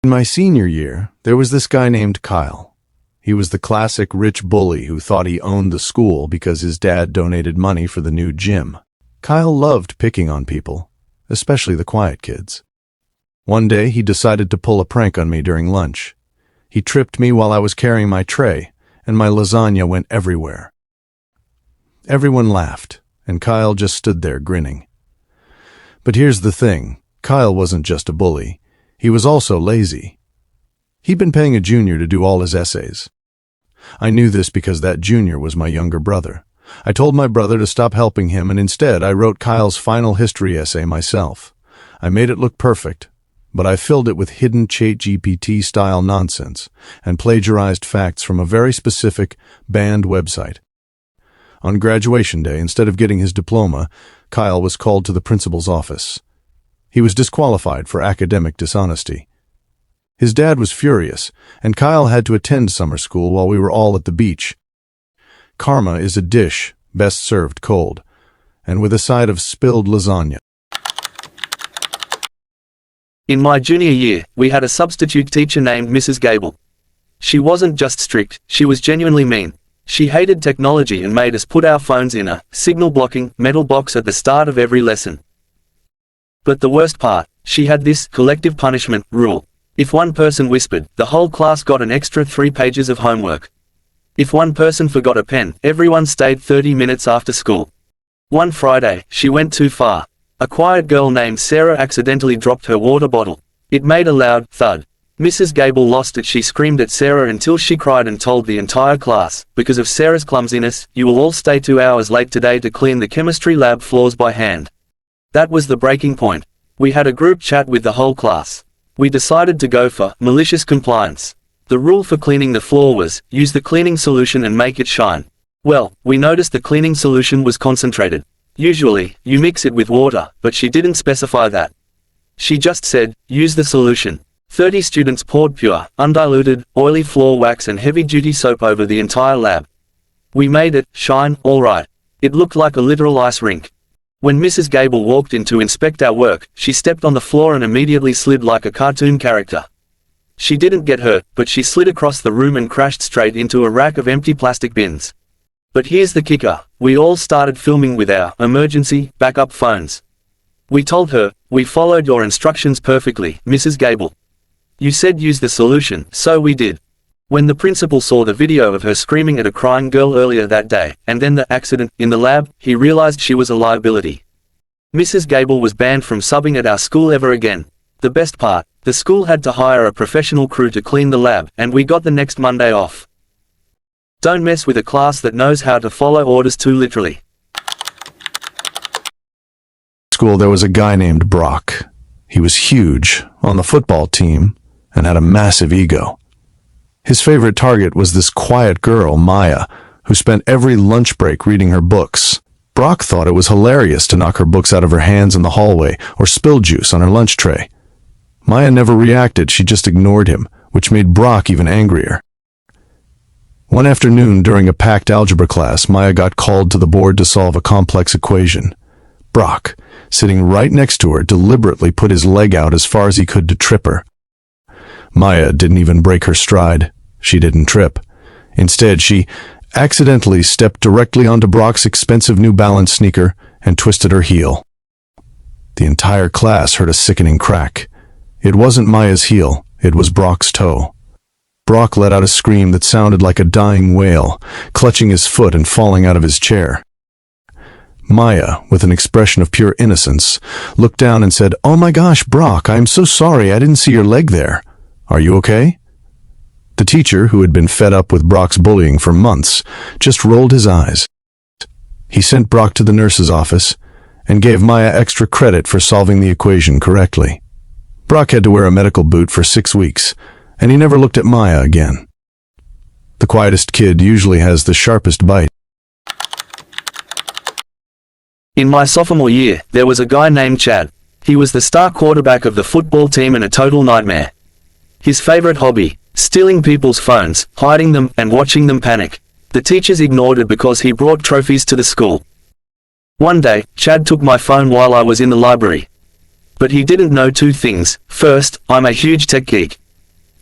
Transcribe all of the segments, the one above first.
In my senior year, there was this guy named Kyle. He was the classic rich bully who thought he owned the school because his dad donated money for the new gym. Kyle loved picking on people, especially the quiet kids. One day, he decided to pull a prank on me during lunch. He tripped me while I was carrying my tray, and my lasagna went everywhere. Everyone laughed, and Kyle just stood there grinning. But here's the thing, Kyle wasn't just a bully. He was also lazy. He'd been paying a junior to do all his essays. I knew this because that junior was my younger brother. I told my brother to stop helping him, and instead I wrote Kyle's final history essay myself. I made it look perfect, but I filled it with hidden ChatGPT-style nonsense and plagiarized facts from a very specific, banned website. On graduation day, instead of getting his diploma, Kyle was called to the principal's office. He was disqualified for academic dishonesty. His dad was furious, and Kyle had to attend summer school while we were all at the beach. Karma is a dish best served cold, and with a side of spilled lasagna. In my junior year, we had a substitute teacher named Mrs. Gable. She wasn't just strict, she was genuinely mean. She hated technology and made us put our phones in a signal-blocking metal box at the start of every lesson. But the worst part, she had this collective punishment rule. If one person whispered, the whole class got an extra 3 pages of homework. If one person forgot a pen, everyone stayed 30 minutes after school. One Friday, she went too far. A quiet girl named Sarah accidentally dropped her water bottle. It made a loud thud. Mrs. Gable lost it. She screamed at Sarah until she cried and told the entire class, because of Sarah's clumsiness, you will all stay 2 hours late today to clean the chemistry lab floors by hand. That was the breaking point. We had a group chat with the whole class. We decided to go for malicious compliance. The rule for cleaning the floor was, use the cleaning solution and make it shine. Well, we noticed the cleaning solution was concentrated. Usually, you mix it with water, but she didn't specify that. She just said, use the solution. 30 students poured pure, undiluted, oily floor wax and heavy-duty soap over the entire lab. We made it shine, all right. It looked like a literal ice rink. When Mrs. Gable walked in to inspect our work, she stepped on the floor and immediately slid like a cartoon character. She didn't get hurt, but she slid across the room and crashed straight into a rack of empty plastic bins. But here's the kicker, we all started filming with our emergency backup phones. We told her, we followed your instructions perfectly, Mrs. Gable. You said use the solution, so we did. When the principal saw the video of her screaming at a crying girl earlier that day, and then the accident in the lab, he realized she was a liability. Mrs. Gable was banned from subbing at our school ever again. The best part, the school had to hire a professional crew to clean the lab, and we got the next Monday off. Don't mess with a class that knows how to follow orders too literally. School, there was a guy named Brock. He was huge, on the football team, and had a massive ego. His favorite target was this quiet girl, Maya, who spent every lunch break reading her books. Brock thought it was hilarious to knock her books out of her hands in the hallway or spill juice on her lunch tray. Maya never reacted, she just ignored him, which made Brock even angrier. One afternoon during a packed algebra class, Maya got called to the board to solve a complex equation. Brock, sitting right next to her, deliberately put his leg out as far as he could to trip her. Maya didn't even break her stride. She didn't trip. Instead, she accidentally stepped directly onto Brock's expensive New Balance sneaker and twisted her heel. The entire class heard a sickening crack. It wasn't Maya's heel, it was Brock's toe. Brock let out a scream that sounded like a dying whale, clutching his foot and falling out of his chair. Maya, with an expression of pure innocence, looked down and said, "Oh my gosh, Brock, I'm so sorry, I didn't see your leg there. Are you okay?" The teacher, who had been fed up with Brock's bullying for months, just rolled his eyes. He sent Brock to the nurse's office and gave Maya extra credit for solving the equation correctly. Brock had to wear a medical boot for 6 weeks, and he never looked at Maya again. The quietest kid usually has the sharpest bite. In my sophomore year, there was a guy named Chad. He was the star quarterback of the football team and a total nightmare. His favorite hobby, stealing people's phones, hiding them, and watching them panic. The teachers ignored it because he brought trophies to the school. One day, Chad took my phone while I was in the library. But he didn't know 2 things. First, I'm a huge tech geek.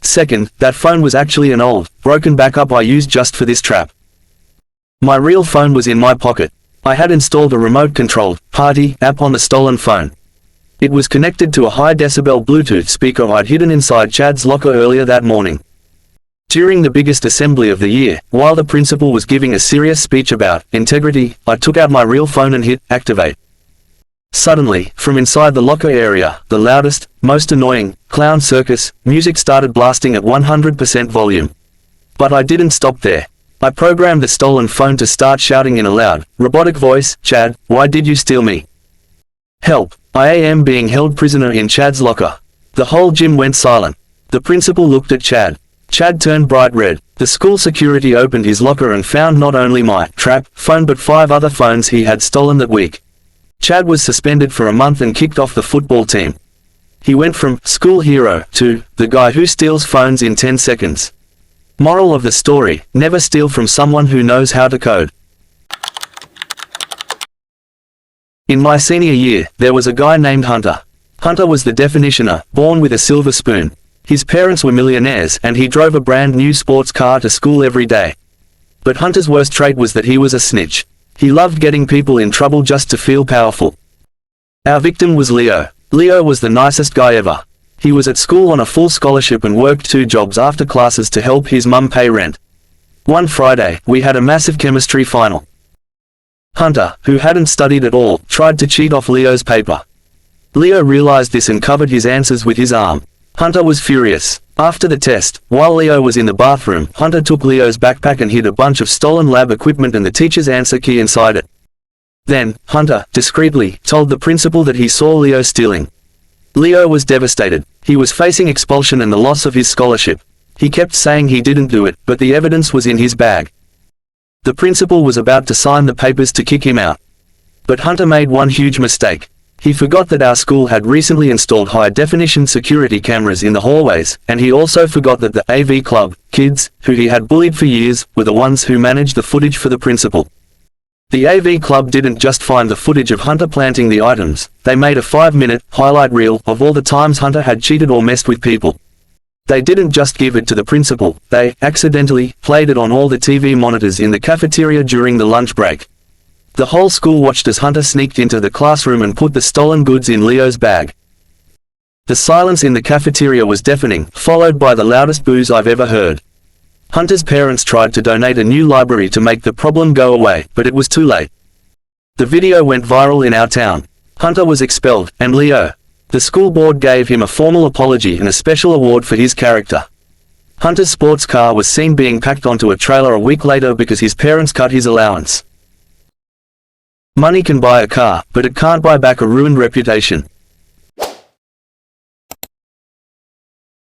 Second, that phone was actually an old, broken backup I used just for this trap. My real phone was in my pocket. I had installed a remote-controlled, party, app on the stolen phone. It was connected to a high-decibel Bluetooth speaker I'd hidden inside Chad's locker earlier that morning. During the biggest assembly of the year, while the principal was giving a serious speech about integrity, I took out my real phone and hit activate. Suddenly, from inside the locker area, the loudest, most annoying, clown circus, music started blasting at 100% volume. But I didn't stop there. I programmed the stolen phone to start shouting in a loud, robotic voice, "Chad, why did you steal me? Help, I am being held prisoner in Chad's locker." The whole gym went silent. The principal looked at Chad. Chad turned bright red. The school security opened his locker and found not only my trap phone but 5 other phones he had stolen that week. Chad was suspended for a month and kicked off the football team. He went from school hero to the guy who steals phones in 10 seconds. Moral of the story, never steal from someone who knows how to code. In my senior year, there was a guy named Hunter. Hunter was the definitioner, born with a silver spoon. His parents were millionaires and he drove a brand new sports car to school every day. But Hunter's worst trait was that he was a snitch. He loved getting people in trouble just to feel powerful. Our victim was Leo. Leo was the nicest guy ever. He was at school on a full scholarship and worked 2 jobs after classes to help his mum pay rent. One Friday, we had a massive chemistry final. Hunter, who hadn't studied at all, tried to cheat off Leo's paper. Leo realized this and covered his answers with his arm. Hunter was furious. After the test, while Leo was in the bathroom, Hunter took Leo's backpack and hid a bunch of stolen lab equipment and the teacher's answer key inside it. Then, Hunter, discreetly, told the principal that he saw Leo stealing. Leo was devastated. He was facing expulsion and the loss of his scholarship. He kept saying he didn't do it, but the evidence was in his bag. The principal was about to sign the papers to kick him out. But Hunter made one huge mistake. He forgot that our school had recently installed high-definition security cameras in the hallways, and he also forgot that the AV Club kids, who he had bullied for years, were the ones who managed the footage for the principal. The AV Club didn't just find the footage of Hunter planting the items, they made a 5-minute highlight reel of all the times Hunter had cheated or messed with people. They didn't just give it to the principal, they accidentally played it on all the TV monitors in the cafeteria during the lunch break. The whole school watched as Hunter sneaked into the classroom and put the stolen goods in Leo's bag. The silence in the cafeteria was deafening, followed by the loudest boos I've ever heard. Hunter's parents tried to donate a new library to make the problem go away, but it was too late. The video went viral in our town. Hunter was expelled, and Leo. The school board gave him a formal apology and a special award for his character. Hunter's sports car was seen being packed onto a trailer a week later because his parents cut his allowance. Money can buy a car, but it can't buy back a ruined reputation.